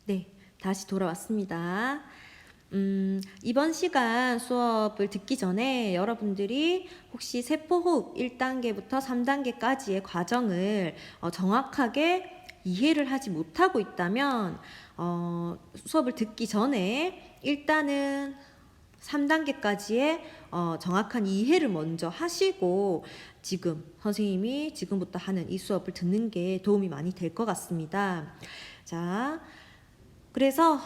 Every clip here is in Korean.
네, 다시 돌아왔습니다. 이번 시간 수업을 듣기 전에 여러분들이 혹시 세포호흡 1단계부터 3단계까지의 과정을 정확하게 이해를 하지 못하고 있다면 수업을 듣기 전에 일단은 3단계까지의 정확한 이해를 먼저 하시고 지금 선생님이 지금부터 하는 이 수업을 듣는 게 도움이 많이 될 것 같습니다. 자, 그래서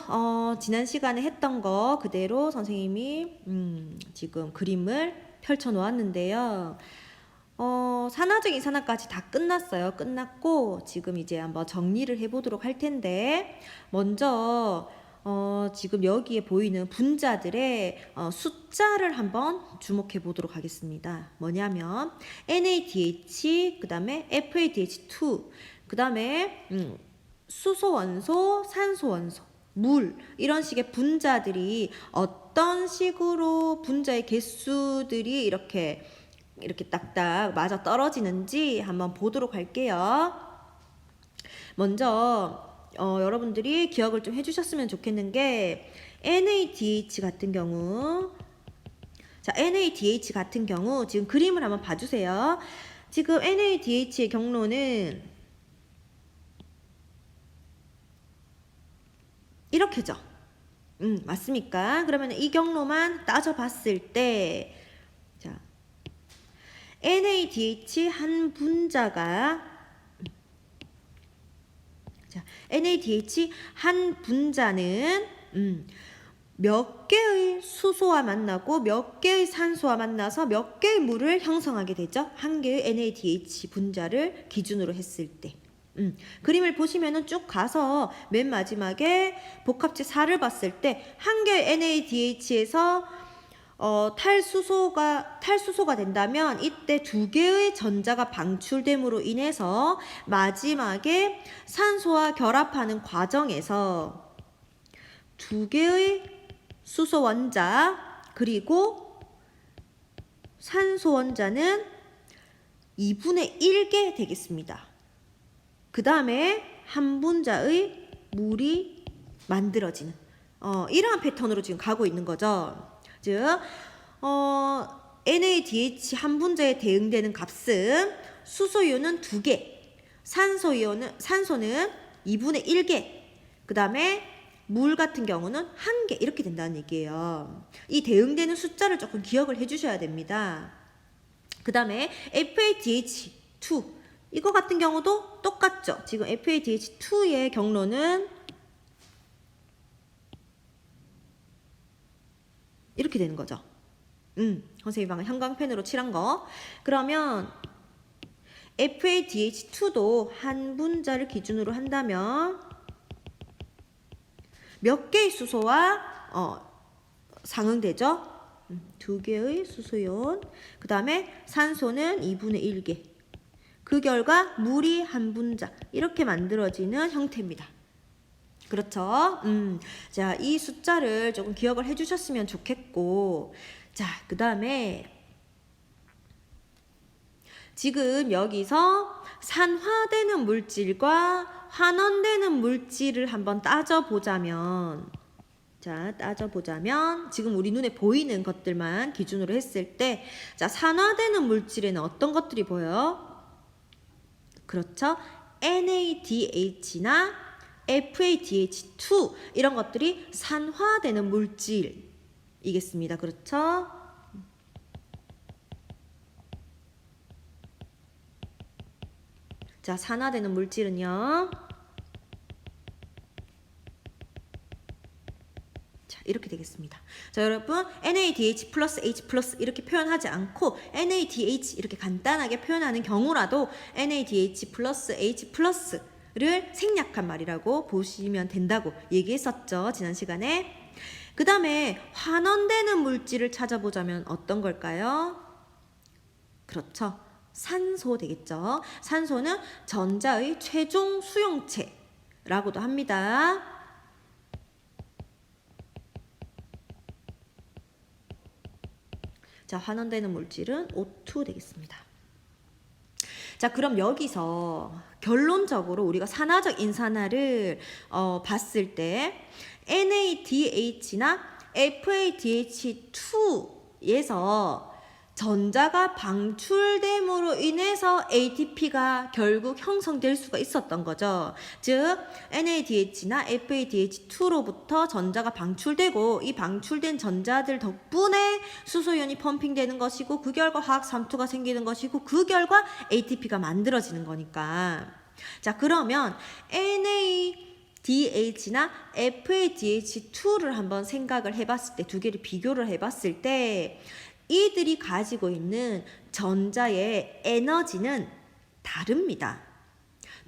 지난 시간에 했던 거 그대로 선생님이 지금 그림을 펼쳐 놓았는데요. 산화적 이산화까지 다 끝났어요. 끝났고 지금 이제 한번 정리를 해보도록 할 텐데 먼저 지금 여기에 보이는 분자들의 숫자를 한번 주목해 보도록 하겠습니다. 뭐냐면 NADH, 그 다음에 FADH2, 그 다음에 수소 원소, 산소 원소, 물 이런 식의 분자들이 어떤 식으로 분자의 개수들이 이렇게 딱딱 맞아 떨어지는지 한번 보도록 할게요. 먼저 여러분들이 기억을 좀 해주셨으면 좋겠는 게 NADH 같은 경우, 자 NADH 같은 경우 지금 그림을 한번 봐주세요. 지금 NADH의 경로는 이렇게죠. 맞습니까? 그러면 이 경로만 따져봤을 때, 자, NADH 한 분자가, 자, NADH 한 분자는, 몇 개의 수소와 만나고 몇 개의 산소와 만나서 몇 개의 물을 형성하게 되죠. 한 개의 NADH 분자를 기준으로 했을 때. 그림을 보시면은 쭉 가서 맨 마지막에 복합체 4를 봤을 때 한 개의 NADH에서 탈수소가 된다면 이때 두 개의 전자가 방출됨으로 인해서 마지막에 산소와 결합하는 과정에서 두 개의 수소 원자 그리고 산소 원자는 2분의 1개 되겠습니다. 그 다음에 한 분자의 물이 만들어지는 이러한 패턴으로 지금 가고 있는 거죠. 즉 NADH 한 분자에 대응되는 값은 수소이온은 2개, 산소는 2분의 1개, 그 다음에 물 같은 경우는 1개 이렇게 된다는 얘기예요. 이 대응되는 숫자를 조금 기억을 해주셔야 됩니다. 그 다음에 FADH2 이거 같은 경우도 똑같죠. 지금 FADH2의 경로는 이렇게 되는 거죠. 선생님이 방금 형광펜으로 칠한 거. 그러면 FADH2도 한 분자를 기준으로 한다면 몇 개의 수소와 상응되죠? 2개의 수소이온. 그 다음에 산소는 2분의 1개. 그 결과 물이 한 분자 이렇게 만들어지는 형태입니다. 그렇죠? 자, 이 숫자를 조금 기억을 해주셨으면 좋겠고, 자, 그 다음에 지금 여기서 산화되는 물질과 환원되는 물질을 한번 따져보자면, 자, 따져보자면 지금 우리 눈에 보이는 것들만 기준으로 했을 때, 자, 산화되는 물질에는 어떤 것들이 보여요? 그렇죠? NADH나 FADH2 이런 것들이 산화되는 물질이겠습니다. 그렇죠? 자, 산화되는 물질은요. 자, 이렇게 되겠습니다. 자, 여러분 NADH 플러스 H 플러스 이렇게 표현하지 않고 NADH 이렇게 간단하게 표현하는 경우라도 NADH 플러스 H 플러스를 생략한 말이라고 보시면 된다고 얘기했었죠. 지난 시간에. 그 다음에 환원되는 물질을 찾아보자면 어떤 걸까요? 그렇죠. 산소 되겠죠. 산소는 전자의 최종 수용체라고도 합니다. 자, 환원되는 물질은 O2 되겠습니다. 자, 그럼 여기서 결론적으로 우리가 산화적 인산화를 봤을 때 NADH나 FADH2에서 전자가 방출됨으로 인해서 ATP가 결국 형성될 수가 있었던 거죠. 즉 NADH나 FADH2로부터 전자가 방출되고 이 방출된 전자들 덕분에 수소이온이 펌핑되는 것이고 그 결과 화학 삼투가 생기는 것이고 그 결과 ATP가 만들어지는 거니까. 자, 그러면 NADH나 FADH2를 한번 생각을 해봤을 때, 두 개를 비교를 해봤을 때 이들이 가지고 있는 전자의 에너지는 다릅니다.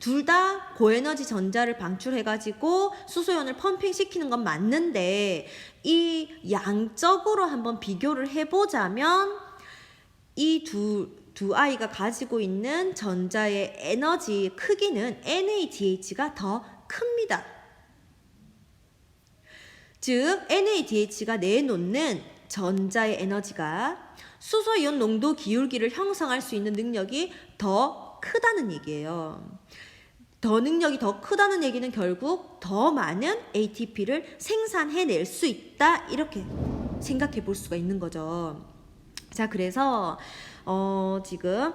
둘 다 고에너지 전자를 방출해가지고 수소이온을 펌핑시키는 건 맞는데 이 양적으로 한번 비교를 해보자면 이 두 아이가 가지고 있는 전자의 에너지 크기는 NADH가 더 큽니다. 즉 NADH가 내놓는 전자의 에너지가 수소이온 농도 기울기를 형성할 수 있는 능력이 더 크다는 얘기예요. 능력이 더 크다는 얘기는 결국 더 많은 ATP를 생산해낼 수 있다, 이렇게 생각해 볼 수가 있는 거죠. 자, 그래서 지금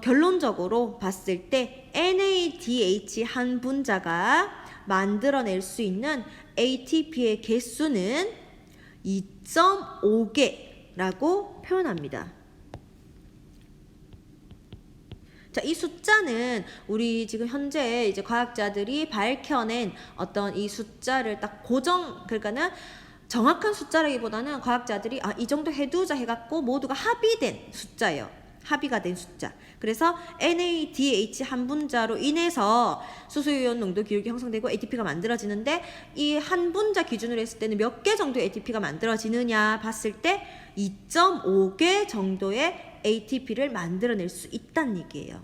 결론적으로 봤을 때 NADH 한 분자가 만들어낼 수 있는 ATP의 개수는 2.5개라고 표현합니다. 자, 이 숫자는 우리 지금 현재 이제 과학자들이 밝혀낸 어떤 이 숫자를 딱 그러니까는 정확한 숫자라기보다는 과학자들이 이 정도 해두자 해갖고 모두가 합의된 숫자예요. 합의가 된 숫자. 그래서 NADH 한 분자로 인해서 수소이온 농도 기울기 형성되고 ATP가 만들어지는데 이 한 분자 기준으로 했을 때는 몇 개 정도의 ATP가 만들어지느냐 봤을 때 2.5개 정도의 ATP를 만들어낼 수 있다는 얘기예요.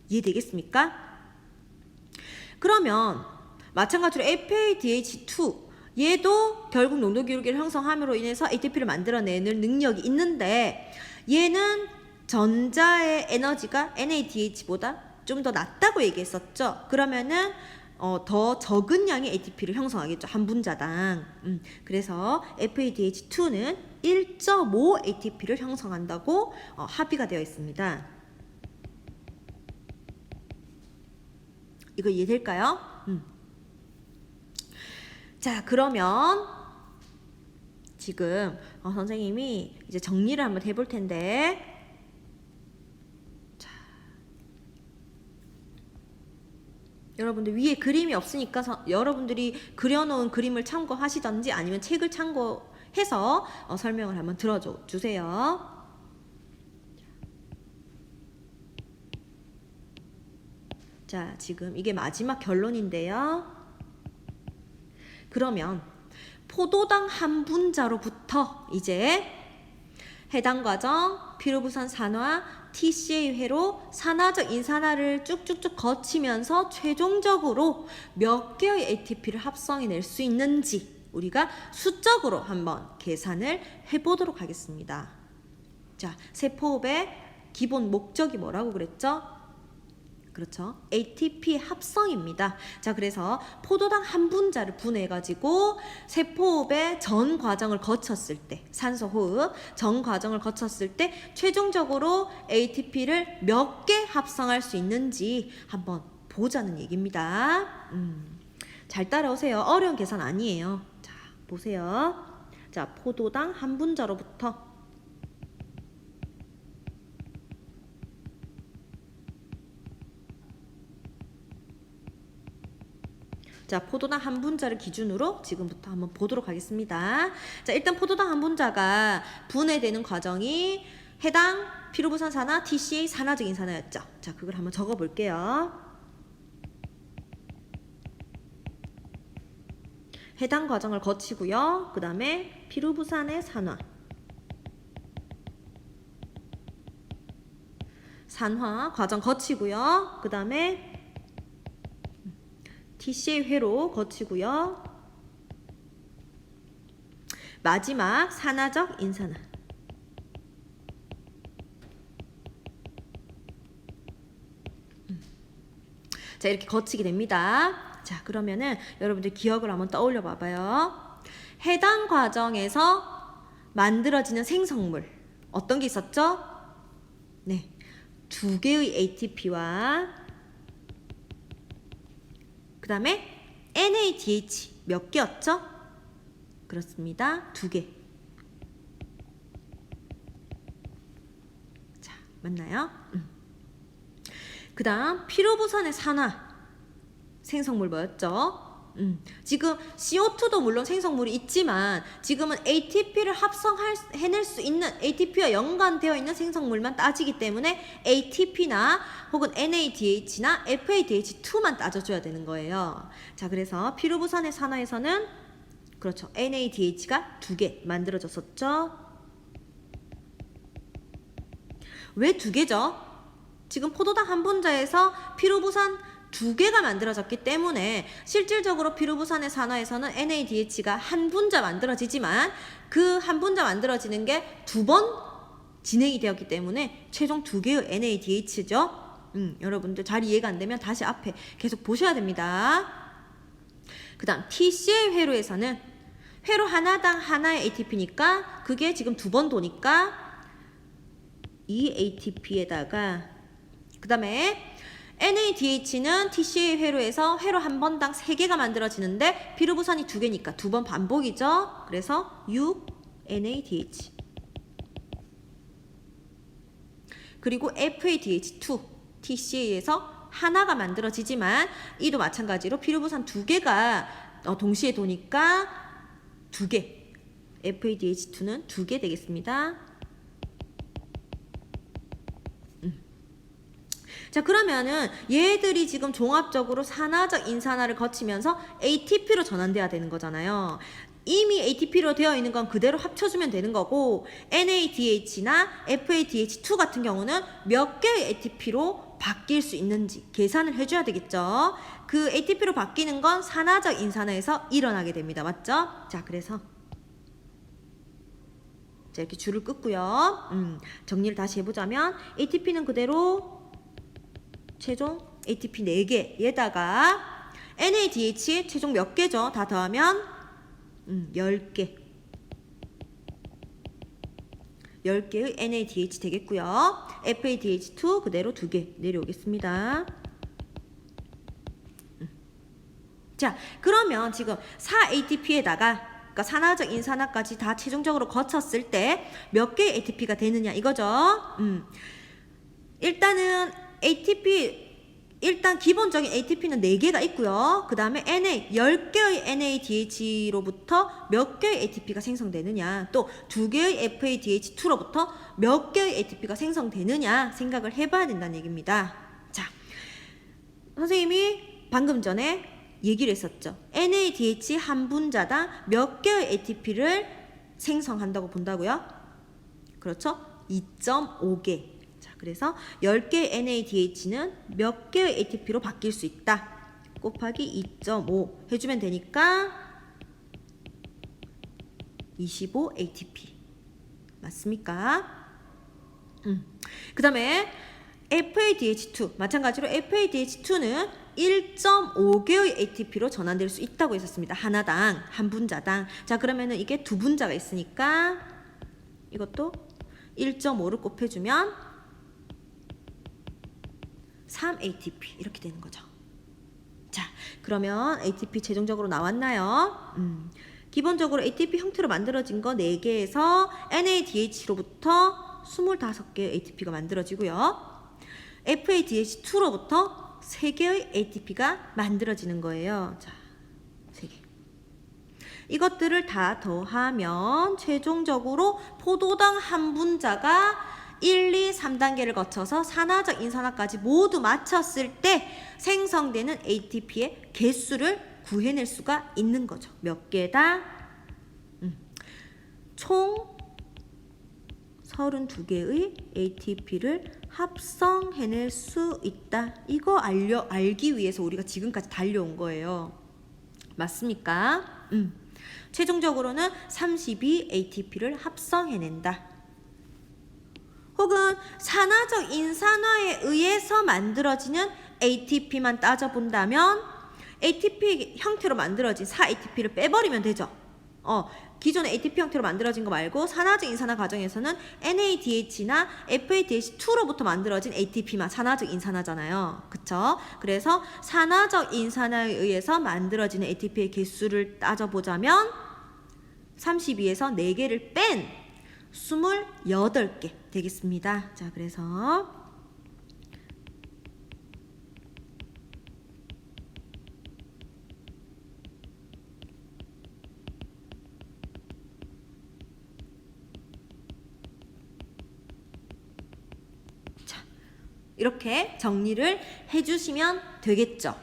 이해되겠습니까? 그러면 마찬가지로 FADH2 얘도 결국 농도 기울기를 형성함으로 인해서 ATP를 만들어내는 능력이 있는데 얘는 전자의 에너지가 NADH보다 좀 더 낮다고 얘기했었죠. 그러면은 더 적은 양의 ATP를 형성하겠죠. 한 분자당. 그래서 FADH2는 1.5 ATP를 형성한다고 합의가 되어 있습니다. 이거 이해될까요? 자, 그러면 지금 선생님이 이제 정리를 한번 해볼 텐데, 자, 여러분들 위에 그림이 없으니까 여러분들이 그려놓은 그림을 참고하시던지 아니면 책을 참고해서 설명을 한번 들어주세요. 자, 지금 이게 마지막 결론인데요. 그러면 포도당 한 분자로부터 이제 해당 과정 피로부산 산화 TCA 회로 산화적 인산화를 쭉쭉쭉 거치면서 최종적으로 몇 개의 ATP를 합성해낼 수 있는지 우리가 수적으로 한번 계산을 해보도록 하겠습니다. 자, 세포호흡의 기본 목적이 뭐라고 그랬죠? 그렇죠. ATP 합성입니다. 자, 그래서 포도당 한 분자를 분해해가지고 세포호흡의 전 과정을 거쳤을 때, 산소호흡 전 과정을 거쳤을 때 최종적으로 ATP를 몇 개 합성할 수 있는지 한번 보자는 얘기입니다. 잘 따라오세요. 어려운 계산 아니에요. 자, 보세요. 자, 포도당 한 분자로부터 자, 포도당 한 분자를 기준으로 지금부터 한번 보도록 하겠습니다. 자, 일단 포도당 한 분자가 분해되는 과정이 해당 피로부산 산화 TCA 산화적 인산화였죠. 자, 그걸 한번 적어 볼게요. 해당 과정을 거치고요. 그 다음에 피로부산의 산화 과정 거치고요. 그 다음에 TCA 회로 거치고요. 마지막 산화적 인산화. 자, 이렇게 거치게 됩니다. 자, 그러면은 여러분들 기억을 한번 떠올려 봐봐요. 해당 과정에서 만들어지는 생성물 어떤 게 있었죠? 네, 두 개의 ATP와 그 다음에 NADH 몇 개였죠? 그렇습니다. 두 개. 자, 맞나요? 그 다음 피로부산의 산화 생성물 뭐였죠? 지금 CO2도 물론 생성물이 있지만 지금은 ATP를 합성해낼 수 있는 ATP와 연관되어 있는 생성물만 따지기 때문에 ATP나 혹은 NADH나 FADH2만 따져줘야 되는 거예요. 자, 그래서 피로부산의 산화에서는 그렇죠. NADH가 2개 만들어졌었죠. 왜 2개죠? 지금 포도당 한 분자에서 피로부산 2개가 만들어졌기 때문에 실질적으로 피로부산의 산화에서는 NADH가 한 분자 만들어지지만 그 한 분자 만들어지는 게 2번 진행이 되었기 때문에 최종 2개의 NADH죠. 여러분들 잘 이해가 안 되면 다시 앞에 계속 보셔야 됩니다. 그 다음 TCA 회로에서는 회로 하나당 하나의 ATP니까 그게 지금 2번 도니까 이 ATP에다가 그 다음에 NADH는 TCA 회로에서 회로 한 번당 3개가 만들어지는데 피로부산이 2개니까 2번 반복이죠. 그래서 6NADH. 그리고 FADH2 TCA에서 하나가 만들어지지만 이도 마찬가지로 피로부산 2개가 동시에 도니까 2개. FADH2는 2개 되겠습니다. 자, 그러면은 얘들이 지금 종합적으로 산화적 인산화를 거치면서 ATP로 전환돼야 되는 거잖아요. 이미 ATP로 되어 있는 건 그대로 합쳐주면 되는 거고 NADH나 FADH2 같은 경우는 몇 개의 ATP로 바뀔 수 있는지 계산을 해줘야 되겠죠. 그 ATP로 바뀌는 건 산화적 인산화에서 일어나게 됩니다. 맞죠? 자, 그래서 자, 이렇게 줄을 긋고요. 정리를 다시 해보자면 ATP는 그대로 최종 ATP 4개에다가 NADH 최종 몇 개죠? 다 더하면 10개. 10개의 NADH 되겠고요. FADH2 그대로 2개 내려오겠습니다. 자, 그러면 지금 4ATP에다가 그러니까 산화적 인산화까지 다 최종적으로 거쳤을 때 몇 개의 ATP가 되느냐 이거죠. 일단은 일단 기본적인 ATP는 4개가 있고요. 그 다음에 10개의 NADH로부터 몇 개의 ATP가 생성되느냐, 또 2개의 FADH2로부터 몇 개의 ATP가 생성되느냐 생각을 해봐야 된다는 얘기입니다. 자, 선생님이 방금 전에 얘기를 했었죠. NADH 한 분자당 몇 개의 ATP를 생성한다고 본다고요? 그렇죠? 2.5개. 그래서 10개의 NADH는 몇 개의 ATP로 바뀔 수 있다. 곱하기 2.5 해주면 되니까 25 ATP. 맞습니까? 그 다음에 FADH2 마찬가지로 FADH2는 1.5개의 ATP로 전환될 수 있다고 했었습니다. 하나당 한 분자당. 자, 그러면은 이게 두 분자가 있으니까 이것도 1.5를 곱해주면 3ATP 이렇게 되는 거죠. 자, 그러면 ATP 최종적으로 나왔나요? 기본적으로 ATP 형태로 만들어진 거 4개에서 NADH로부터 25개의 ATP가 만들어지고요. FADH2로부터 3개의 ATP가 만들어지는 거예요. 자, 3개. 이것들을 다 더하면 최종적으로 포도당 한 분자가 1, 2, 3단계를 거쳐서 산화적 인산화까지 모두 마쳤을 때 생성되는 ATP의 개수를 구해낼 수가 있는 거죠. 몇 개다? 총 32개의 ATP를 합성해낼 수 있다. 이거 알기 위해서 우리가 지금까지 달려온 거예요. 맞습니까? 최종적으로는 32 ATP를 합성해낸다. 혹은 산화적 인산화에 의해서 만들어지는 ATP만 따져본다면 ATP 형태로 만들어진 4ATP를 빼버리면 되죠. 기존의 ATP 형태로 만들어진 거 말고 산화적 인산화 과정에서는 NADH나 FADH2로부터 만들어진 ATP만 산화적 인산화잖아요. 그쵸? 그래서 산화적 인산화에 의해서 만들어지는 ATP의 개수를 따져보자면 32에서 4개를 뺀 28개 되겠습니다. 자, 그래서 이렇게 정리를 해주시면 되겠죠.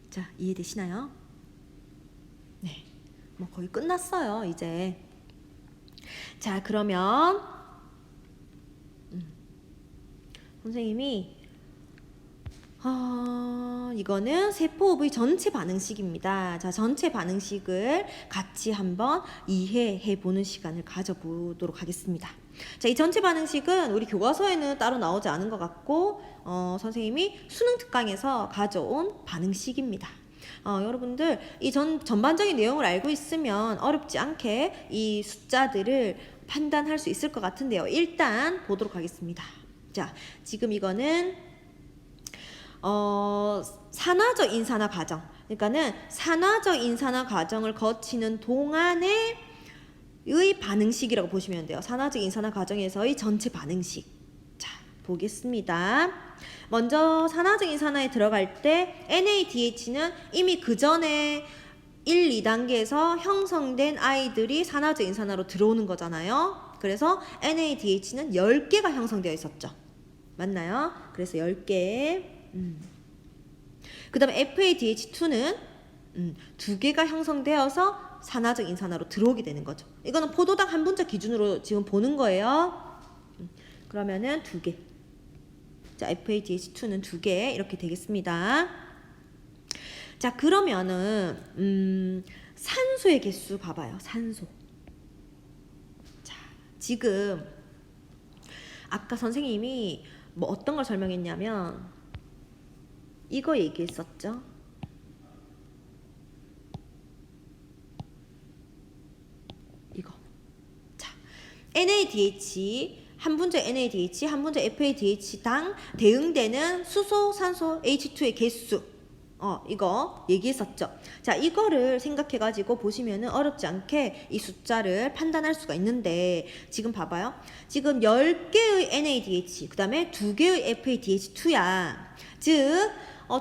자, 이해되시나요? 네, 뭐 거의 끝났어요, 이제. 자, 그러면 선생님이 이거는 세포의 전체 반응식입니다. 자, 전체 반응식을 같이 한번 이해해 보는 시간을 가져보도록 하겠습니다. 자, 이 전체 반응식은 우리 교과서에는 따로 나오지 않은 것 같고 선생님이 수능 특강에서 가져온 반응식입니다. 여러분들 이 전반적인 내용을 알고 있으면 어렵지 않게 이 숫자들을 판단할 수 있을 것 같은데요. 일단 보도록 하겠습니다. 자, 지금 이거는 산화적 인산화 과정, 그러니까는 산화적 인산화 과정을 거치는 동안의 반응식이라고 보시면 돼요. 산화적 인산화 과정에서의 전체 반응식. 자, 보겠습니다. 먼저 산화적 인산화에 들어갈 때 NADH는 이미 그 전에 1, 2단계에서 형성된 아이들이 산화적 인산화로 들어오는 거잖아요. 그래서 NADH는 10개가 형성되어 있었죠. 맞나요? 그래서 10개. 그 다음에 FADH2는 2개가 형성되어서 산화적 인산화로 들어오게 되는 거죠. 이거는 포도당 한 분자 기준으로 지금 보는 거예요. 그러면은 2개. 자, FADH2는 2개 이렇게 되겠습니다. 자, 그러면은 산소의 개수 봐봐요. 산소. 자, 지금 아까 선생님이 뭐 어떤 걸 설명했냐면 이거 얘기했었죠. 이거. 자, NADH 한 분자 NADH, 한 분자 FADH당 대응되는 수소, 산소, H2의 개수. 이거 얘기했었죠. 자, 이거를 생각해가지고 보시면은 어렵지 않게 이 숫자를 판단할 수가 있는데, 지금 봐봐요. 지금 10개의 NADH, 그 다음에 2개의 FADH2야. 즉,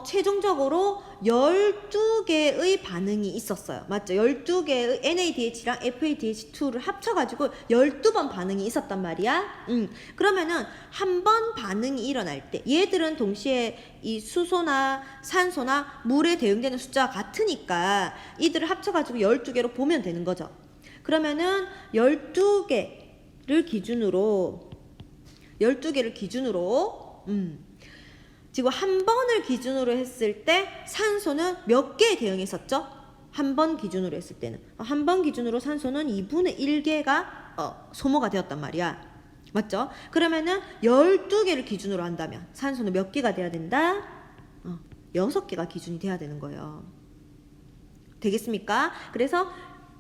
최종적으로 12개의 반응이 있었어요. 맞죠? 12개의 NADH랑 FADH2를 합쳐가지고 12번 반응이 있었단 말이야. 그러면은 한 번 반응이 일어날 때 얘들은 동시에 이 수소나 산소나 물에 대응되는 숫자가 같으니까 이들을 합쳐가지고 12개로 보면 되는 거죠. 그러면은 12개를 기준으로 지금 한 번을 기준으로 했을 때 산소는 몇 개에 대응했었죠? 한 번 기준으로 했을 때는 한 번 기준으로 산소는 2분의 1개가 소모가 되었단 말이야. 맞죠? 그러면은 12개를 기준으로 한다면 산소는 몇 개가 돼야 된다? 6개가 기준이 돼야 되는 거예요. 되겠습니까? 그래서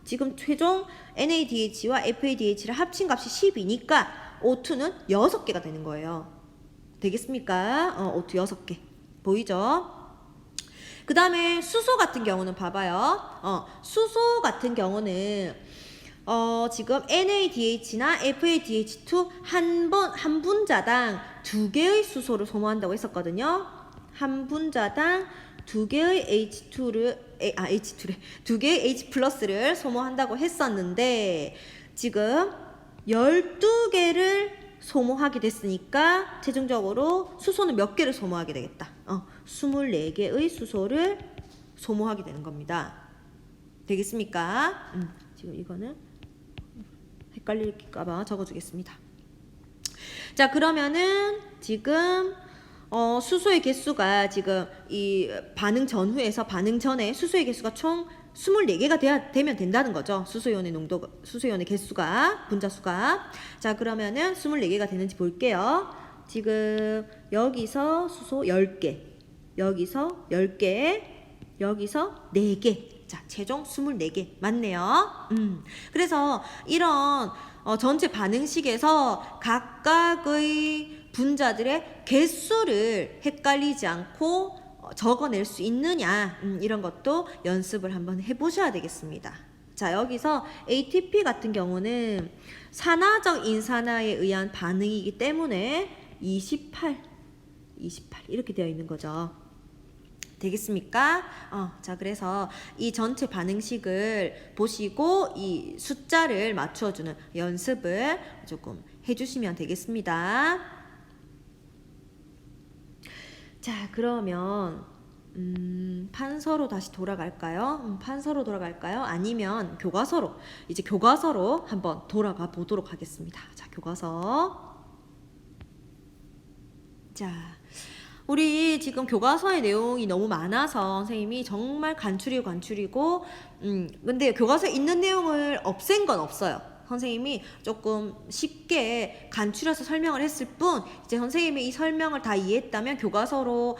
지금 최종 NADH와 FADH를 합친 값이 10이니까 O2는 6개가 되는 거예요. 되겠습니까? O2 6개. 보이죠? 그 다음에 수소 같은 경우는 봐봐요. 수소 같은 경우는 지금 NADH나 FADH2 한 분자당 2개의 수소를 소모한다고 했었거든요. 한 분자당 2개의 두 개의 H 플러스를 소모한다고 했었는데, 지금 12개를 소모하게 됐으니까 최종적으로 수소는 몇 개를 소모하게 되겠다. 24개의 수소를 소모하게 되는 겁니다. 되겠습니까? 지금 이거는 헷갈릴까봐 적어주겠습니다. 자, 그러면은 지금 수소의 개수가 지금 이 반응 전후에서 반응 전에 수소의 개수가 총 24개가 되면 된다는 거죠. 수소이온의 개수가, 분자수가. 자, 그러면은 24개가 되는지 볼게요. 지금 여기서 수소 10개, 여기서 10개, 여기서 4개. 자, 최종 24개. 맞네요. 그래서 이런 전체 반응식에서 각각의 분자들의 개수를 헷갈리지 않고 적어낼 수 있느냐, 이런 것도 연습을 한번 해보셔야 되겠습니다. 자, 여기서 ATP 같은 경우는 산화적 인산화에 의한 반응이기 때문에 28 이렇게 되어 있는 거죠. 되겠습니까? 자, 그래서 이 전체 반응식을 보시고 이 숫자를 맞춰주는 연습을 조금 해주시면 되겠습니다. 자, 그러면 판서로 다시 돌아갈까요? 판서로 돌아갈까요? 아니면 교과서로, 이제 교과서로 한번 돌아가 보도록 하겠습니다. 자, 교과서. 자, 우리 지금 교과서의 내용이 너무 많아서 선생님이 정말 간추리고 근데 교과서에 있는 내용을 없앤 건 없어요. 선생님이 조금 쉽게 간추려서 설명을 했을 뿐, 이제 선생님이 이 설명을 다 이해했다면 교과서로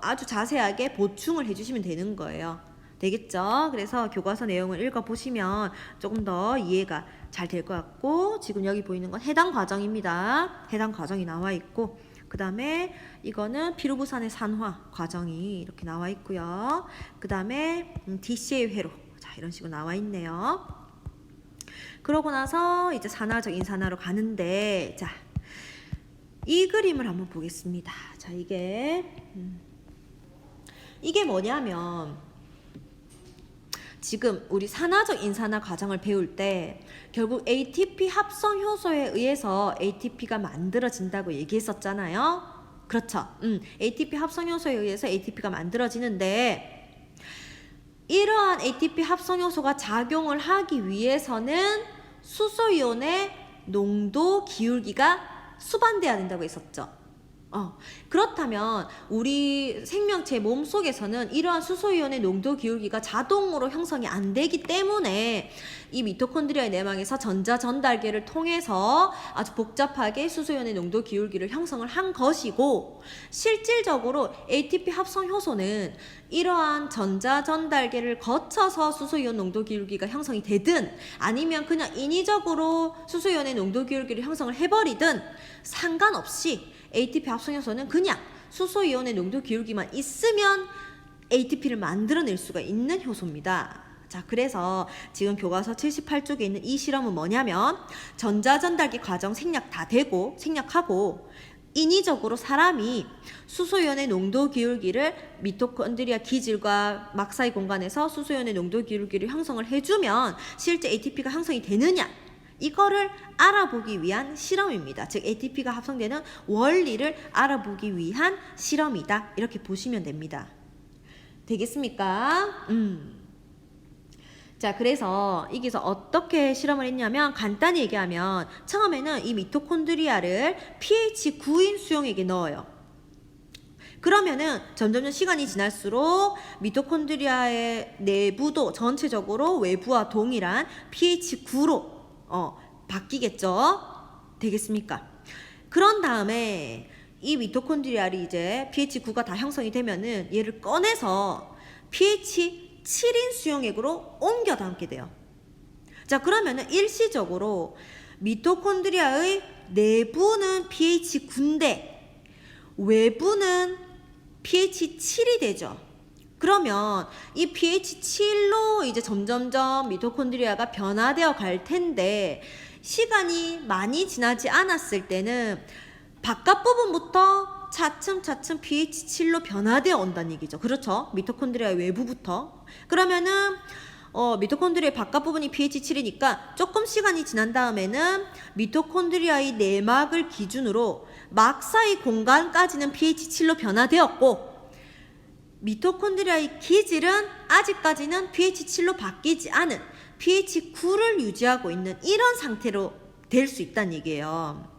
아주 자세하게 보충을 해주시면 되는 거예요. 되겠죠? 그래서 교과서 내용을 읽어보시면 조금 더 이해가 잘 될 것 같고, 지금 여기 보이는 건 해당 과정입니다. 해당 과정이 나와 있고, 그 다음에 이거는 피루부산의 산화 과정이 이렇게 나와 있고요. 그 다음에 DCA 회로, 자, 이런 식으로 나와 있네요. 그러고 나서 이제 산화적 인산화로 가는데, 자, 이 그림을 한번 보겠습니다. 자, 이게 뭐냐면, 지금 우리 산화적 인산화 과정을 배울 때 결국 ATP 합성 효소에 의해서 ATP가 만들어진다고 얘기했었잖아요. 그렇죠. ATP 합성 효소에 의해서 ATP가 만들어지는데, 이러한 ATP 합성 효소가 작용을 하기 위해서는 수소이온의 농도 기울기가 수반돼야 된다고 했었죠. 그렇다면 우리 생명체 몸속에서는 이러한 수소이온의 농도 기울기가 자동으로 형성이 안 되기 때문에 이 미토콘드리아의 내막에서 전자 전달계를 통해서 아주 복잡하게 수소이온의 농도 기울기를 형성을 한 것이고, 실질적으로 ATP 합성 효소는 이러한 전자 전달계를 거쳐서 수소이온 농도 기울기가 형성이 되든 아니면 그냥 인위적으로 수소이온의 농도 기울기를 형성을 해버리든 상관없이 ATP 합성효소는 그냥 수소이온의 농도 기울기만 있으면 ATP를 만들어낼 수가 있는 효소입니다. 자, 그래서 지금 교과서 78쪽에 있는 이 실험은 뭐냐면, 전자전달기 과정 생략 다 되고 생략하고 인위적으로 사람이 수소이온의 농도 기울기를 미토콘드리아 기질과 막 사이 공간에서 수소이온의 농도 기울기를 형성을 해주면 실제 ATP가 형성이 되느냐, 이거를 알아보기 위한 실험입니다. 즉 ATP가 합성되는 원리를 알아보기 위한 실험이다, 이렇게 보시면 됩니다. 되겠습니까? 자, 그래서 여기서 어떻게 실험을 했냐면, 간단히 얘기하면 처음에는 이 미토콘드리아를 pH 9인 수용액에 넣어요. 그러면은 점점 시간이 지날수록 미토콘드리아의 내부도 전체적으로 외부와 동일한 pH 9로 바뀌겠죠? 되겠습니까? 그런 다음에 이 미토콘드리아를 이제 pH 9가 다 형성이 되면은 얘를 꺼내서 pH 7인 수용액으로 옮겨 담게 돼요. 자, 그러면은 일시적으로 미토콘드리아의 내부는 pH 9인데 외부는 pH 7이 되죠. 그러면 이 pH 7로 이제 점점점 미토콘드리아가 변화되어 갈 텐데, 시간이 많이 지나지 않았을 때는 바깥 부분부터 차츰 pH 7로 변화되어 온다는 얘기죠. 그렇죠? 미토콘드리아 외부부터. 그러면은 미토콘드리아의 바깥 부분이 pH 7이니까 조금 시간이 지난 다음에는 미토콘드리아의 내막을 기준으로 막 사이 공간까지는 pH 7로 변화되었고, 미토콘드리아의 기질은 아직까지는 pH 7로 바뀌지 않은 pH 9를 유지하고 있는 이런 상태로 될 수 있다는 얘기예요.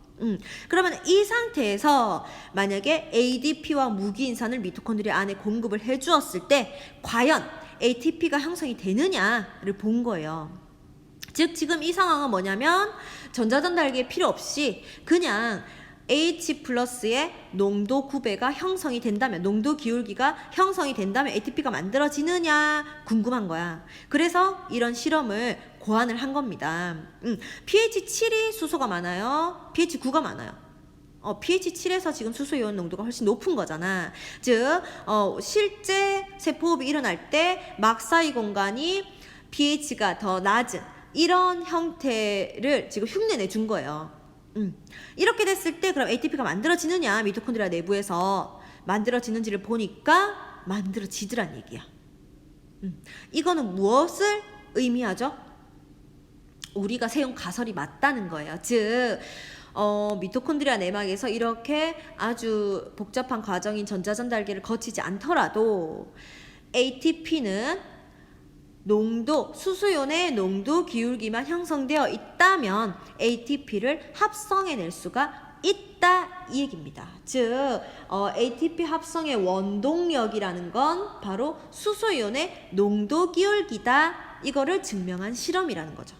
그러면 이 상태에서 만약에 ADP와 무기인산을 미토콘드리아 안에 공급을 해주었을 때 과연 ATP가 형성이 되느냐를 본 거예요. 즉 지금 이 상황은 뭐냐면 전자전달기에 필요 없이 그냥 H 플러스의 농도 구배가 형성이 된다면, 농도 기울기가 형성이 된다면 ATP가 만들어지느냐 궁금한 거야. 그래서 이런 실험을 고안을 한 겁니다. pH 7이 수소가 많아요? pH 9가 많아요? pH 7에서 지금 수소이온 농도가 훨씬 높은 거잖아. 즉 실제 세포호흡이 일어날 때 막사이 공간이 pH가 더 낮은 이런 형태를 지금 흉내내 준 거예요. 이렇게 됐을 때 그럼 ATP가 만들어지느냐, 미토콘드리아 내부에서 만들어지는지를 보니까 만들어지더란 얘기야. 이거는 무엇을 의미하죠? 우리가 세운 가설이 맞다는 거예요. 즉 미토콘드리아 내막에서 이렇게 아주 복잡한 과정인 전자전달계를 거치지 않더라도 ATP는 농도, 수소이온의 농도 기울기만 형성되어 있다면 ATP를 합성해낼 수가 있다 이 얘기입니다. 즉 ATP 합성의 원동력이라는 건 바로 수소이온의 농도 기울기다, 이거를 증명한 실험이라는 거죠.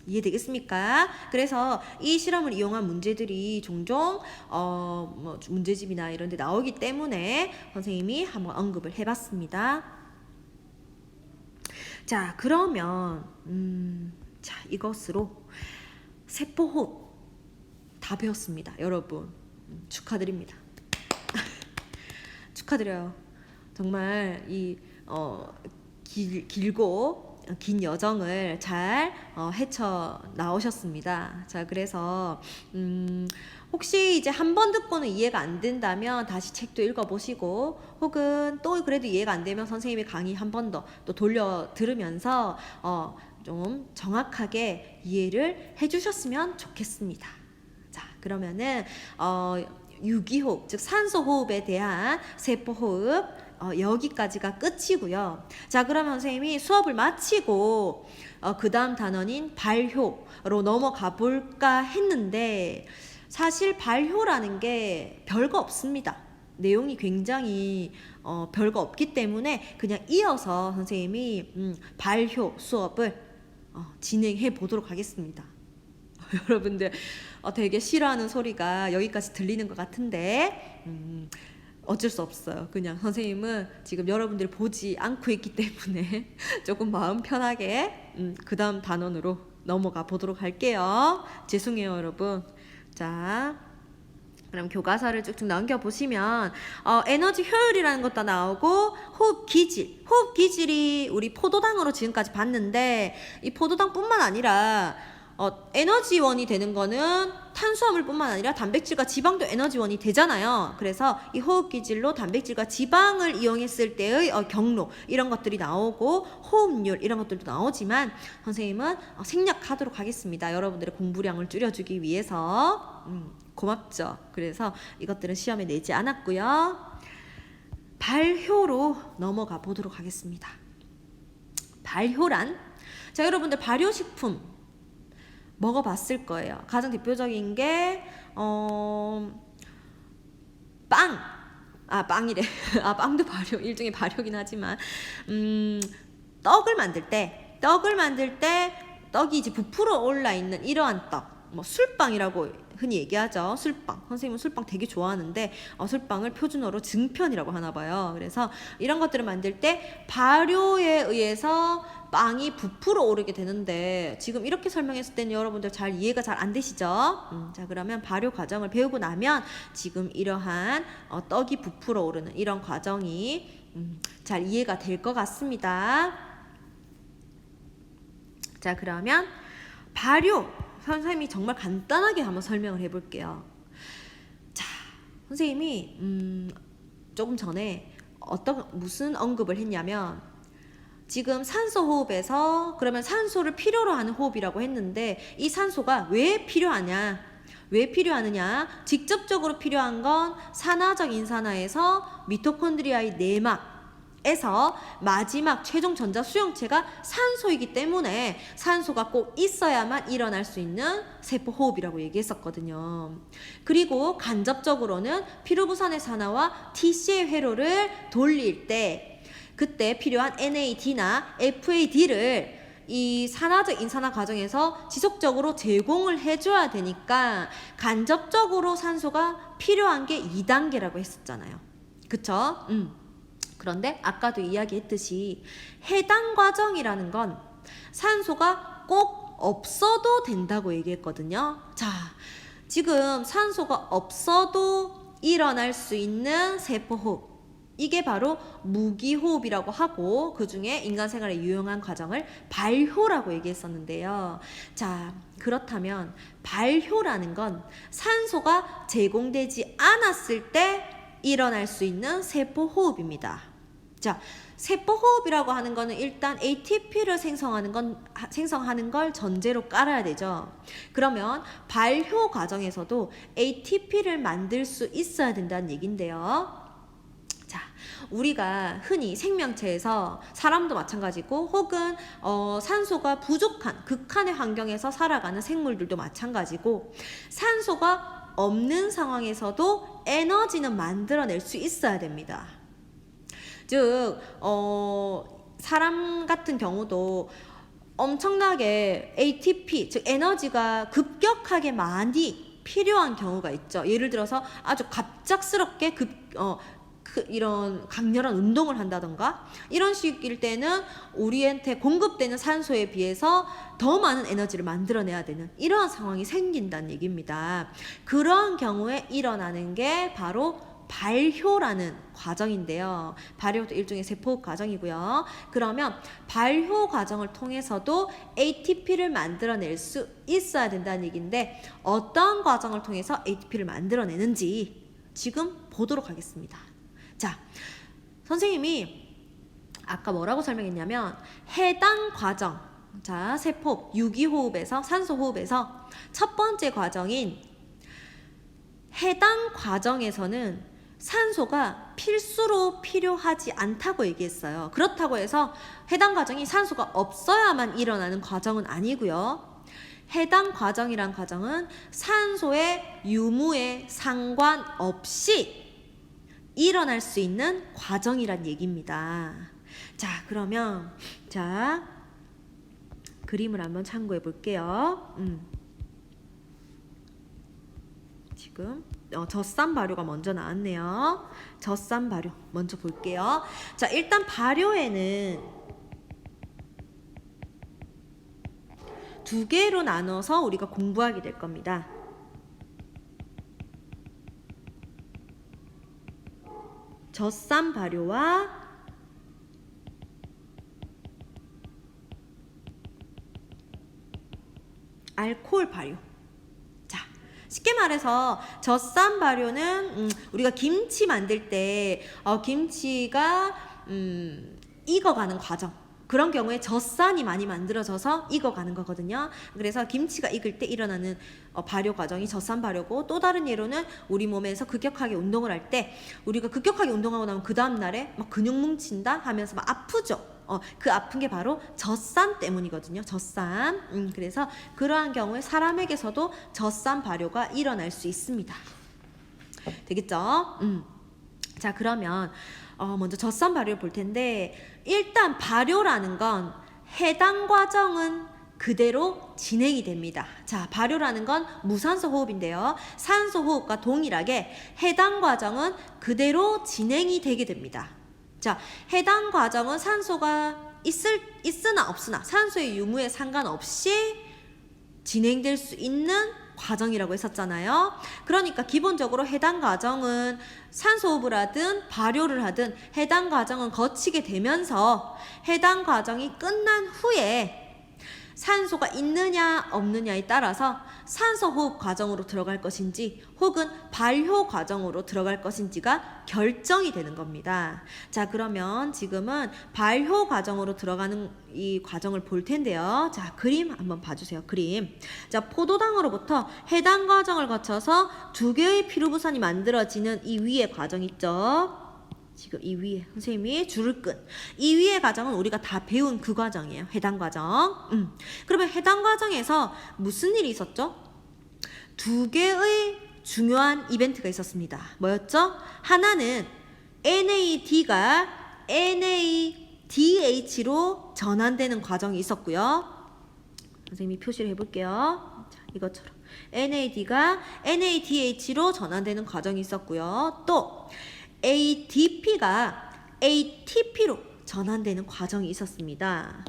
이해되겠습니까? 그래서 이 실험을 이용한 문제들이 종종 뭐 문제집이나 이런 데 나오기 때문에 선생님이 한번 언급을 해봤습니다. 자, 그러면 자, 이것으로 세포호흡 다 배웠습니다. 여러분 축하드립니다. 축하드려요. 정말 이 길고 긴 여정을 잘 헤쳐 나오셨습니다. 자, 그래서 혹시 이제 한 번 듣고는 이해가 안 된다면 다시 책도 읽어보시고, 혹은 또 그래도 이해가 안 되면 선생님의 강의 한 번 더 또 돌려 들으면서 좀 정확하게 이해를 해주셨으면 좋겠습니다. 자, 그러면은 유기호흡, 즉 산소호흡에 대한 세포호흡 여기까지가 끝이고요. 자, 그러면 선생님이 수업을 마치고 그 다음 단원인 발효로 넘어가 볼까 했는데, 사실 발효라는 게 별거 없습니다. 내용이 굉장히 별거 없기 때문에 그냥 이어서 선생님이 발효 수업을 진행해 보도록 하겠습니다. 여러분들 되게 싫어하는 소리가 여기까지 들리는 것 같은데 어쩔 수 없어요. 그냥 선생님은 지금 여러분들이 보지 않고 있기 때문에 조금 마음 편하게 그 다음 단원으로 넘어가 보도록 할게요. 죄송해요, 여러분. 자, 그럼 교과서를 쭉쭉 넘겨보시면 에너지 효율이라는 것도 나오고, 호흡 기질, 호흡 기질이 우리 포도당으로 지금까지 봤는데, 이 포도당뿐만 아니라 에너지원이 되는 거는 탄수화물뿐만 아니라 단백질과 지방도 에너지원이 되잖아요. 그래서 이 호흡 기질로 단백질과 지방을 이용했을 때의 경로, 이런 것들이 나오고, 호흡률 이런 것들도 나오지만 선생님은 생략하도록 하겠습니다. 여러분들의 공부량을 줄여주기 위해서. 고맙죠. 그래서 이것들은 시험에 내지 않았고요. 발효로 넘어가 보도록 하겠습니다. 발효란, 자, 여러분들 발효식품 먹어봤을 거예요. 가장 대표적인 게 빵이래. 빵도 발효, 일종의 발효긴 하지만 떡을 만들 때 떡이 이제 부풀어 올라 있는 이러한 떡, 뭐 술빵이라고 흔히 얘기하죠. 술빵. 선생님은 술빵 되게 좋아하는데 술빵을 표준어로 증편이라고 하나 봐요. 그래서 이런 것들을 만들 때 발효에 의해서 빵이 부풀어 오르게 되는데, 지금 이렇게 설명했을 때는 여러분들 잘 이해가 잘 안 되시죠? 자, 그러면 발효 과정을 배우고 나면 지금 이러한 떡이 부풀어 오르는 이런 과정이 잘 이해가 될 것 같습니다. 자, 그러면 발효 선생님이 정말 간단하게 한번 설명을 해볼게요. 자, 선생님이 조금 전에 무슨 언급을 했냐면, 지금 산소 호흡에서 그러면 산소를 필요로 하는 호흡이라고 했는데, 이 산소가 왜 필요하냐? 왜 필요하느냐? 직접적으로 필요한 건 산화적 인산화에서 미토콘드리아의 내막에서 마지막 최종 전자 수용체가 산소이기 때문에 산소가 꼭 있어야만 일어날 수 있는 세포 호흡이라고 얘기했었거든요. 그리고 간접적으로는 피루부산의 산화와 TC의 회로를 돌릴 때 그때 필요한 NAD나 FAD를 이 산화적 인산화 과정에서 지속적으로 제공을 해줘야 되니까 간접적으로 산소가 필요한 게 2단계라고 했었잖아요. 그쵸? 그런데 아까도 이야기했듯이 해당 과정이라는 건 산소가 꼭 없어도 된다고 얘기했거든요. 자, 지금 산소가 없어도 일어날 수 있는 세포호흡, 이게 바로 무기호흡이라고 하고 그 중에 인간 생활에 유용한 과정을 발효라고 얘기했었는데요. 자, 그렇다면 발효라는 건 산소가 제공되지 않았을 때 일어날 수 있는 세포호흡입니다. 자, 세포호흡이라고 하는 거는 일단 ATP를 생성하는 걸 전제로 깔아야 되죠. 그러면 발효 과정에서도 ATP를 만들 수 있어야 된다는 얘긴데요. 자, 우리가 흔히 생명체에서 사람도 마찬가지고 혹은 산소가 부족한 극한의 환경에서 살아가는 생물들도 마찬가지고 산소가 없는 상황에서도 에너지는 만들어낼 수 있어야 됩니다. 즉 사람 같은 경우도 엄청나게 ATP, 즉 에너지가 급격하게 많이 필요한 경우가 있죠. 예를 들어서 아주 갑작스럽게 이런 강렬한 운동을 한다던가 이런 식일 때는 우리한테 공급되는 산소에 비해서 더 많은 에너지를 만들어내야 되는 이러한 상황이 생긴다는 얘기입니다. 그러한 경우에 일어나는 게 바로 발효라는 과정인데요. 발효도 일종의 세포 과정이고요. 그러면 발효 과정을 통해서도 ATP를 만들어낼 수 있어야 된다는 얘기인데 어떤 과정을 통해서 ATP를 만들어내는지 지금 보도록 하겠습니다. 자, 선생님이 아까 뭐라고 설명했냐면 해당 과정, 자, 세포, 유기호흡에서 산소호흡에서 첫 번째 과정인 해당 과정에서는 산소가 필수로 필요하지 않다고 얘기했어요. 그렇다고 해서 해당 과정이 산소가 없어야만 일어나는 과정은 아니고요. 해당 과정이란 과정은 산소의 유무에 상관없이 일어날 수 있는 과정이란 얘기입니다. 자, 그러면 자 그림을 한번 참고해 볼게요. 지금 젖산 발효가 먼저 나왔네요. 젖산 발효 먼저 볼게요. 자, 일단 발효에는 두 개로 나눠서 우리가 공부하게 될 겁니다. 젖산 발효와 알코올 발효. 자, 쉽게 말해서 젖산 발효는 우리가 김치 만들 때 김치가 익어가는 과정, 그런 경우에 젖산이 많이 만들어져서 익어가는 거거든요. 그래서 김치가 익을 때 일어나는 발효 과정이 젖산 발효고, 또 다른 예로는 우리 몸에서 급격하게 운동을 할 때 우리가 급격하게 운동하고 나면 그 다음 날에 막 근육 뭉친다 하면서 막 아프죠. 그 아픈 게 바로 젖산 때문이거든요. 젖산. 그래서 그러한 경우에 사람에게서도 젖산 발효가 일어날 수 있습니다. 되겠죠? 자, 그러면 먼저 젖산 발효를 볼 텐데, 일단 발효라는 건 해당 과정은 그대로 진행이 됩니다. 자, 발효라는 건 무산소 호흡인데요. 산소 호흡과 동일하게 해당 과정은 그대로 진행이 되게 됩니다. 자, 해당 과정은 산소가 있으나 없으나 산소의 유무에 상관없이 진행될 수 있는 과정이라고 했었잖아요. 그러니까 기본적으로 해당 과정은 산소호흡을 하든 발효를 하든 해당 과정은 거치게 되면서 해당 과정이 끝난 후에 산소가 있느냐 없느냐에 따라서 산소호흡 과정으로 들어갈 것인지 혹은 발효 과정으로 들어갈 것인지가 결정이 되는 겁니다. 자, 그러면 지금은 발효 과정으로 들어가는 이 과정을 볼 텐데요. 자, 그림 한번 봐주세요. 그림. 자, 포도당으로부터 해당 과정을 거쳐서 두 개의 피루부산이 만들어지는 이 위의 과정 있죠. 지금 이 위에 선생님이 줄을 끈 이 위의 과정은 우리가 다 배운 그 과정이에요. 해당 과정. 그러면 해당 과정에서 무슨 일이 있었죠? 두 개의 중요한 이벤트가 있었습니다. 뭐였죠? 하나는 NAD가 NADH DH로 전환되는 과정이 있었고요. 선생님이 표시를 해볼게요. 자, 이것처럼 NAD가 NADH로 전환되는 과정이 있었고요. 또 ADP가 ATP로 전환되는 과정이 있었습니다.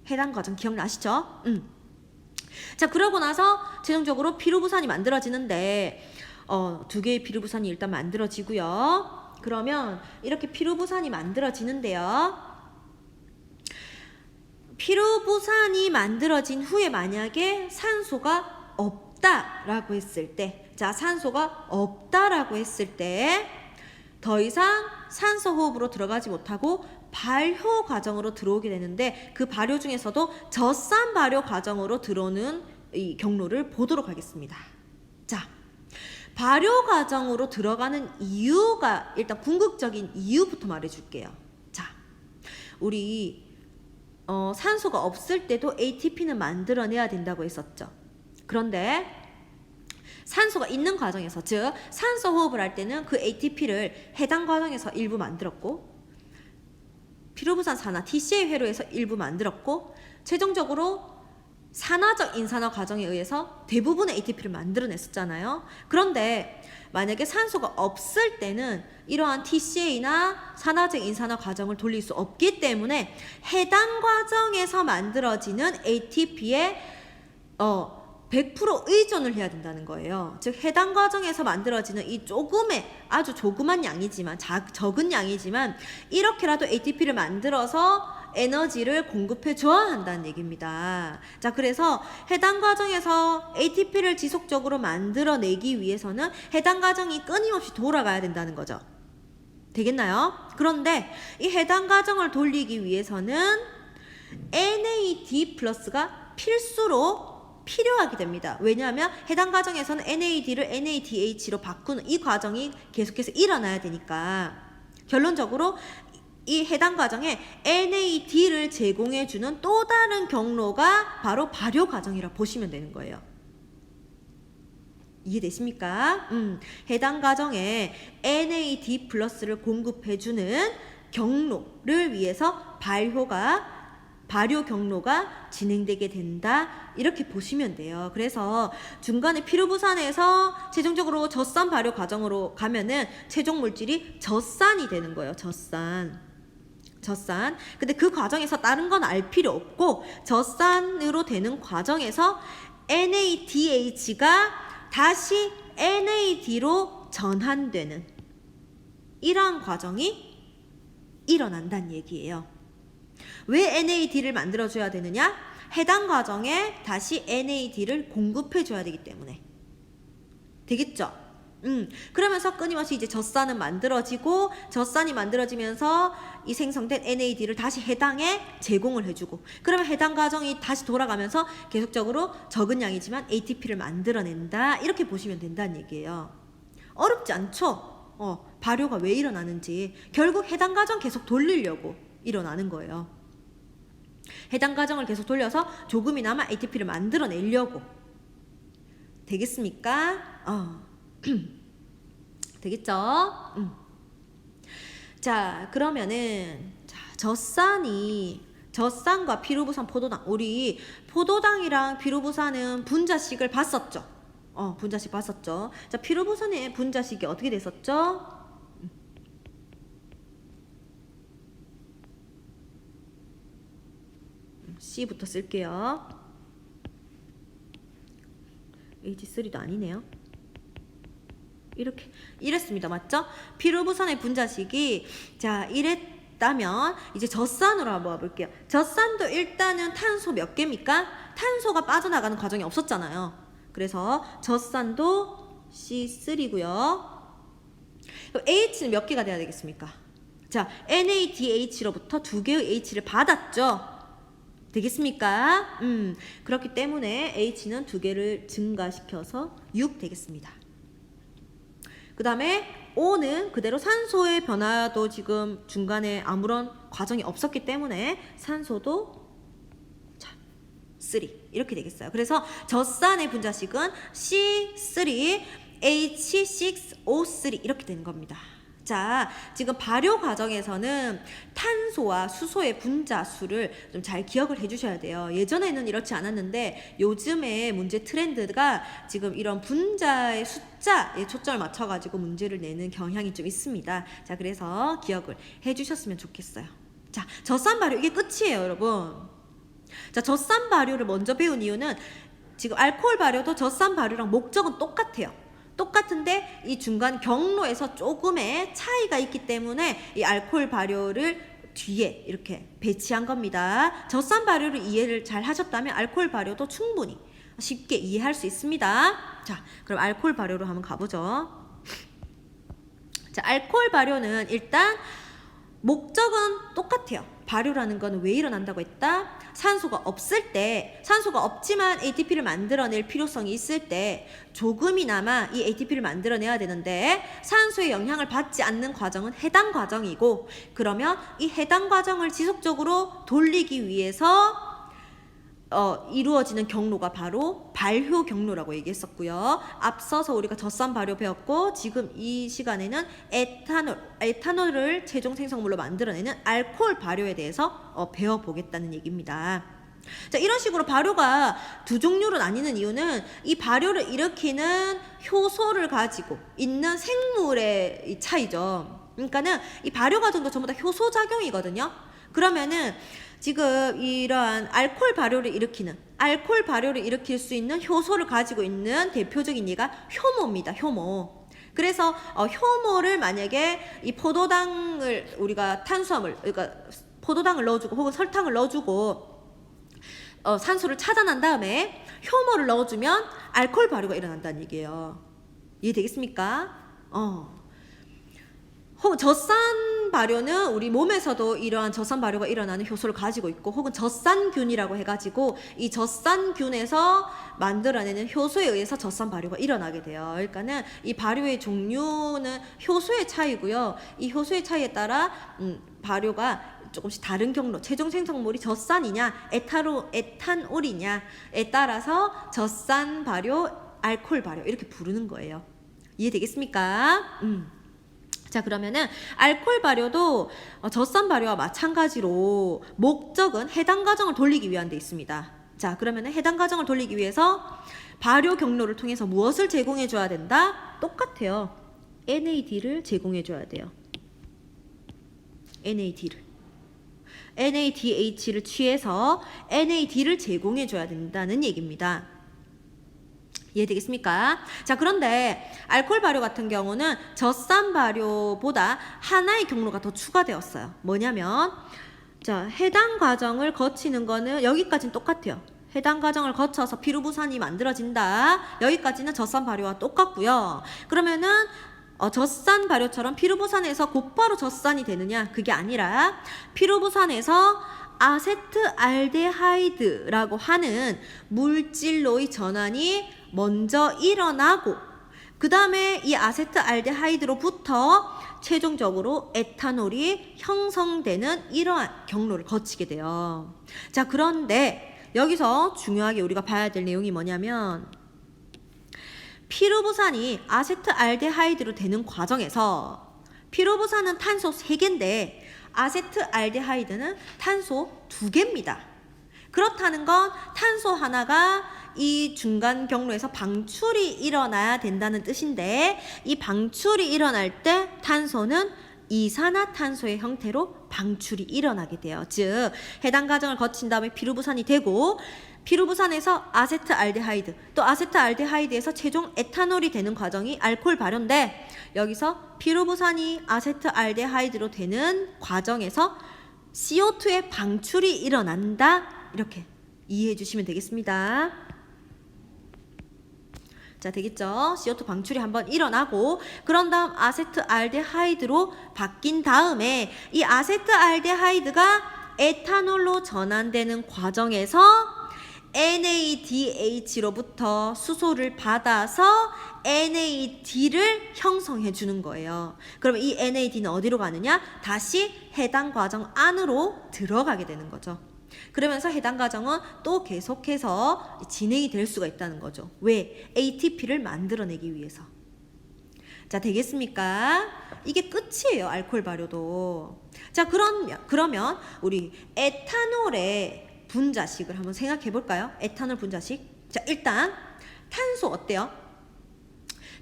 해당 과정 기억나시죠? 자, 그러고 나서 최종적으로 피루부산이 만들어지는데 두 개의 피루부산이 일단 만들어지고요. 그러면 이렇게 피루부산이 만들어지는데요. 피루부산이 만들어진 후에 만약에 산소가 없다라고 했을 때, 자, 산소가 없다라고 했을 때 더 이상 산소 호흡으로 들어가지 못하고 발효 과정으로 들어오게 되는데, 그 발효 중에서도 젖산 발효 과정으로 들어오는 이 경로를 보도록 하겠습니다. 자, 발효 과정으로 들어가는 이유가, 일단 궁극적인 이유부터 말해줄게요. 자, 우리 산소가 없을 때도 ATP는 만들어내야 된다고 했었죠. 그런데 산소가 있는 과정에서, 즉 산소 호흡을 할 때는 그 ATP를 해당 과정에서 일부 만들었고, 피루부산 산화 TCA 회로에서 일부 만들었고, 최종적으로 산화적 인산화 과정에 의해서 대부분의 ATP를 만들어냈었잖아요. 그런데 만약에 산소가 없을 때는 이러한 TCA나 산화적 인산화 과정을 돌릴 수 없기 때문에 해당 과정에서 만들어지는 ATP에 100% 의존을 해야 된다는 거예요. 즉 해당 과정에서 만들어지는 이 조금의, 아주 조그만 양이지만, 적은 양이지만 이렇게라도 ATP를 만들어서 에너지를 공급해 줘야 한다는 얘기입니다. 자, 그래서 해당 과정에서 ATP를 지속적으로 만들어내기 위해서는 해당 과정이 끊임없이 돌아가야 된다는 거죠. 되겠나요? 그런데 이 해당 과정을 돌리기 위해서는 NAD+가 필수로 필요하게 됩니다. 왜냐하면 해당 과정에서는 NAD를 NADH로 바꾸는 이 과정이 계속해서 일어나야 되니까, 결론적으로 이 해당 과정에 NAD를 제공해주는 또 다른 경로가 바로 발효 과정이라 보시면 되는 거예요. 이해되십니까? 해당 과정에 NAD+를 공급해주는 경로를 위해서 발효 경로가 진행되게 된다, 이렇게 보시면 돼요. 그래서 중간에 피루부산에서 최종적으로 젖산 발효 과정으로 가면은 최종 물질이 젖산이 되는 거예요. 젖산. 근데 그 과정에서 다른 건 알 필요 없고, 젖산으로 되는 과정에서 NADH가 다시 NAD로 전환되는 이러한 과정이 일어난다는 얘기예요. 왜 NAD를 만들어줘야 되느냐? 해당 과정에 다시 NAD를 공급해줘야 되기 때문에. 되겠죠? 그러면서 끊임없이 이제 젖산은 만들어지고, 젖산이 만들어지면서 이 생성된 NAD를 다시 해당에 제공을 해주고, 그러면 해당 과정이 다시 돌아가면서 계속적으로 적은 양이지만 ATP를 만들어낸다, 이렇게 보시면 된다는 얘기예요. 어렵지 않죠? 발효가 왜 일어나는지. 결국 해당 과정 계속 돌리려고 일어나는 거예요. 해당 과정을 계속 돌려서 조금이나마 ATP를 만들어내려고. 되겠습니까? 되겠죠? 자, 그러면은 젖산과 피루부산, 포도당, 우리 포도당이랑 피루부산은 분자식을 봤었죠. 분자식 봤었죠. 자, 피루부산의 분자식이 어떻게 됐었죠? C부터 쓸게요. H3도 아니네요. 이랬습니다. 맞죠? 피루부산의 분자식이, 자, 이랬다면 이제 젖산으로 한번 와볼게요. 젖산도 일단은 탄소 몇 개입니까? 탄소가 빠져나가는 과정이 없었잖아요. 그래서 젖산도 C3고요. H는 몇 개가 돼야 되겠습니까? 자, NADH로부터 2개의 H를 받았죠. 되겠습니까? 그렇기 때문에 H는 2개를 증가시켜서 6 되겠습니다. 그 다음에 O는 그대로 산소의 변화도 지금 중간에 아무런 과정이 없었기 때문에 산소도 3 이렇게 되겠어요. 그래서 젖산의 분자식은 C3H6O3 이렇게 되는 겁니다. 자, 지금 발효 과정에서는 탄소와 수소의 분자 수를 좀 잘 기억을 해주셔야 돼요. 예전에는 이렇지 않았는데 요즘에 문제 트렌드가 지금 이런 분자의 숫자에 초점을 맞춰가지고 문제를 내는 경향이 좀 있습니다. 자, 그래서 기억을 해주셨으면 좋겠어요. 자, 젖산 발효 이게 끝이에요, 여러분. 자, 젖산 발효를 먼저 배운 이유는 지금 알코올 발효도 젖산 발효랑 목적은 똑같아요. 똑같은데 이 중간 경로에서 조금의 차이가 있기 때문에 이 알코올 발효를 뒤에 이렇게 배치한 겁니다. 젖산 발효를 이해를 잘 하셨다면 알코올 발효도 충분히 쉽게 이해할 수 있습니다. 자, 그럼 알코올 발효로 한번 가보죠. 자, 알코올 발효는 일단 목적은 똑같아요. 발효라는 거는 왜 일어난다고 했다? 산소가 없을 때, 산소가 없지만 ATP를 만들어낼 필요성이 있을 때 조금이나마 이 ATP를 만들어내야 되는데 산소의 영향을 받지 않는 과정은 해당 과정이고, 그러면 이 해당 과정을 지속적으로 돌리기 위해서 이루어지는 경로가 바로 발효 경로라고 얘기했었고요. 앞서서 우리가 젖산 발효 배웠고, 지금 이 시간에는 에탄올을 최종 생성물로 만들어내는 알코올 발효에 대해서 배워보겠다는 얘기입니다. 자, 이런 식으로 발효가 두 종류로 나뉘는 이유는 이 발효를 일으키는 효소를 가지고 있는 생물의 이 차이죠. 그러니까는 이 발효 과정도 전부 다 효소 작용이거든요. 그러면은 지금 이러한 알코올 발효를 일으킬 수 있는 효소를 가지고 있는 대표적인 예가 효모입니다. 효모. 그래서 효모를 만약에 이 포도당을 우리가 탄수화물, 그러니까 포도당을 넣어주고 혹은 설탕을 넣어주고 산소를 차단한 다음에 효모를 넣어주면 알코올 발효가 일어난다는 얘기예요. 이해되겠습니까? 혹은 젖산 발효는 우리 몸에서도 이러한 젖산 발효가 일어나는 효소를 가지고 있고, 혹은 젖산균이라고 해가지고 이 젖산균에서 만들어내는 효소에 의해서 젖산 발효가 일어나게 돼요. 그러니까는 이 발효의 종류는 효소의 차이고요. 이 효소의 차이에 따라 발효가 조금씩 다른 경로, 최종 생성물이 젖산이냐 에탄올이냐에 따라서 젖산 발효, 알코올 발효 이렇게 부르는 거예요. 이해되겠습니까? 자, 그러면은 알코올 발효도 젖산 발효와 마찬가지로 목적은 해당 과정을 돌리기 위한 데 있습니다. 자, 그러면은 해당 과정을 돌리기 위해서 발효 경로를 통해서 무엇을 제공해 줘야 된다? 똑같아요. NAD를 제공해 줘야 돼요. NADH를 취해서 NAD를 제공해 줘야 된다는 얘기입니다. 이해되겠습니까? 자, 그런데 알코올 발효 같은 경우는 젖산 발효보다 하나의 경로가 더 추가되었어요. 뭐냐면, 자, 해당 과정을 거치는 거는 여기까지는 똑같아요. 해당 과정을 거쳐서 피루부산이 만들어진다. 여기까지는 젖산 발효와 똑같고요. 그러면은 젖산 발효처럼 피루부산에서 곧바로 젖산이 되느냐? 그게 아니라 피루부산에서 아세트알데하이드라고 하는 물질로의 전환이 먼저 일어나고, 그 다음에 이 아세트알데하이드로부터 최종적으로 에탄올이 형성되는 이러한 경로를 거치게 돼요. 자, 그런데 여기서 중요하게 우리가 봐야 될 내용이 뭐냐면, 피루부산이 아세트알데하이드로 되는 과정에서 피루부산은 탄소 3개인데 아세트알데하이드는 탄소 2개입니다. 그렇다는 건 탄소 하나가 이 중간 경로에서 방출이 일어나야 된다는 뜻인데, 이 방출이 일어날 때 탄소는 이산화탄소의 형태로 방출이 일어나게 돼요. 즉, 해당 과정을 거친 다음에 피루부산이 되고, 피루부산에서 아세트알데하이드, 또 아세트알데하이드에서 최종 에탄올이 되는 과정이 알코올 발효인데, 여기서 피루부산이 아세트알데하이드로 되는 과정에서 CO2의 방출이 일어난다. 이렇게 이해해 주시면 되겠습니다. 자, 되겠죠? CO2 방출이 한번 일어나고, 그런 다음 아세트알데하이드로 바뀐 다음에 이 아세트알데하이드가 에탄올로 전환되는 과정에서 NADH로부터 수소를 받아서 NAD를 형성해 주는 거예요. 그러면 이 NAD는 어디로 가느냐? 다시 해당 과정 안으로 들어가게 되는 거죠. 그러면서 해당 과정은 또 계속해서 진행이 될 수가 있다는 거죠. 왜? ATP를 만들어내기 위해서. 자, 되겠습니까? 이게 끝이에요. 알코올 발효도. 자, 그러면 우리 에탄올의 분자식을 한번 생각해 볼까요? 에탄올 분자식. 자, 일단 탄소 어때요?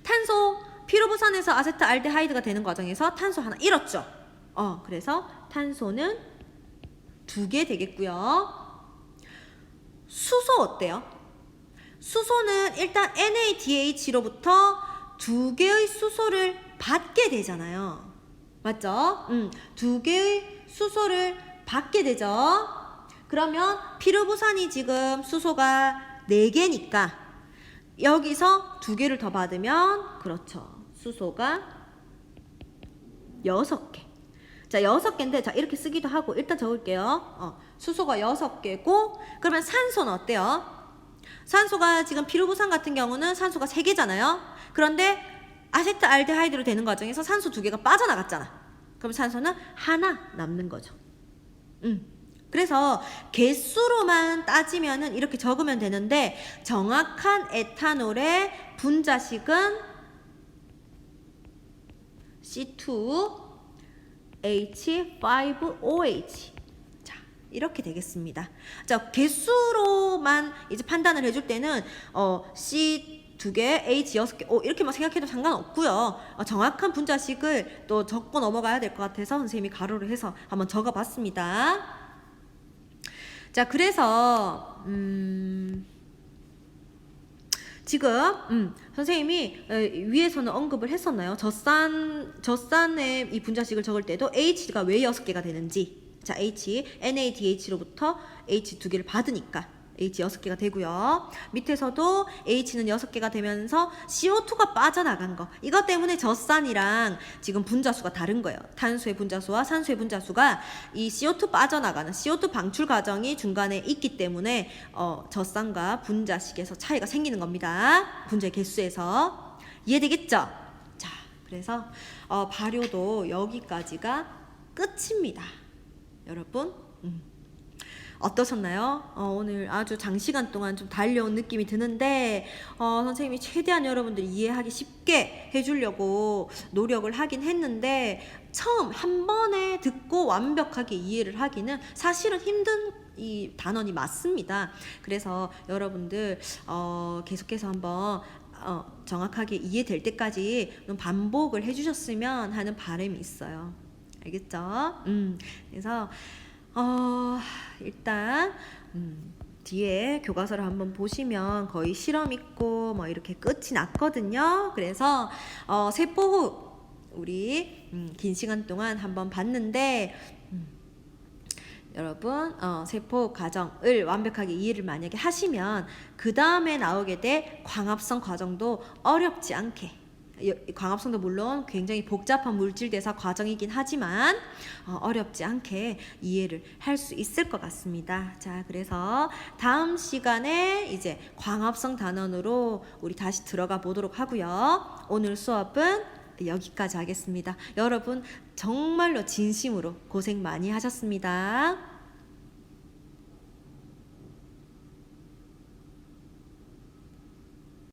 탄소 피로부산에서 아세트알데하이드가 되는 과정에서 탄소 하나 잃었죠. 그래서 탄소는 2개 되겠고요. 수소 어때요? 수소는 일단 NADH로부터 2개의 수소를 받게 되잖아요. 맞죠? 2개의 수소를 받게 되죠. 그러면 피로부산이 지금 수소가 4개니까 여기서 2개를 더 받으면 그렇죠. 수소가 6개. 자, 6개인데 자, 이렇게 쓰기도 하고 일단 적을게요. 수소가 6개고 그러면 산소는 어때요? 산소가 지금 피로부산 같은 경우는 산소가 3개잖아요. 그런데 아세트알데하이드로 되는 과정에서 산소 2개가 빠져나갔잖아. 그럼 산소는 하나 남는 거죠. 그래서 개수로만 따지면은 이렇게 적으면 되는데 정확한 에탄올의 분자식은 C2H5OH. 자, 이렇게 되겠습니다. 자, 개수로만 이제 판단을 해줄 때는 C 2개, H 6개, 이렇게만 생각해도 상관없고요. 정확한 분자식을 또 적고 넘어가야 될 것 같아서 선생님이 가로를 해서 한번 적어봤습니다. 자, 그래서 지금 선생님이 위에서는 언급을 했었나요? 젖산의 이 분자식을 적을 때도 H가 왜 6개가 되는지. 자, NADH로부터 H 2개를 받으니까 H 6개가 되고요. 밑에서도 H는 6개가 되면서 CO2가 빠져나간 거. 이것 때문에 젖산이랑 지금 분자수가 다른 거예요. 탄소의 분자수와 산소의 분자수가 이 CO2 빠져나가는 CO2 방출 과정이 중간에 있기 때문에 젖산과 분자식에서 차이가 생기는 겁니다. 분자의 개수에서. 이해되겠죠? 자, 그래서 발효도 여기까지가 끝입니다. 여러분. 어떠셨나요? 오늘 아주 장시간 동안 좀 달려온 느낌이 드는데 선생님이 최대한 여러분들이 이해하기 쉽게 해주려고 노력을 하긴 했는데 처음 한 번에 듣고 완벽하게 이해를 하기는 사실은 힘든 이 단원이 맞습니다. 그래서 여러분들 계속해서 한번 정확하게 이해될 때까지 반복을 해주셨으면 하는 바람이 있어요. 알겠죠? 그래서 일단 뒤에 교과서를 한번 보시면 거의 실험 있고 뭐 이렇게 끝이 났거든요. 그래서 세포호흡 우리 긴 시간 동안 한번 봤는데 여러분 세포호흡 과정을 완벽하게 이해를 만약에 하시면 그 다음에 나오게 될 광합성 과정도 어렵지 않게, 광합성도 물론 굉장히 복잡한 물질 대사 과정이긴 하지만 어렵지 않게 이해를 할 수 있을 것 같습니다. 자, 그래서 다음 시간에 이제 광합성 단원으로 우리 다시 들어가 보도록 하고요. 오늘 수업은 여기까지 하겠습니다. 여러분 정말로 진심으로 고생 많이 하셨습니다.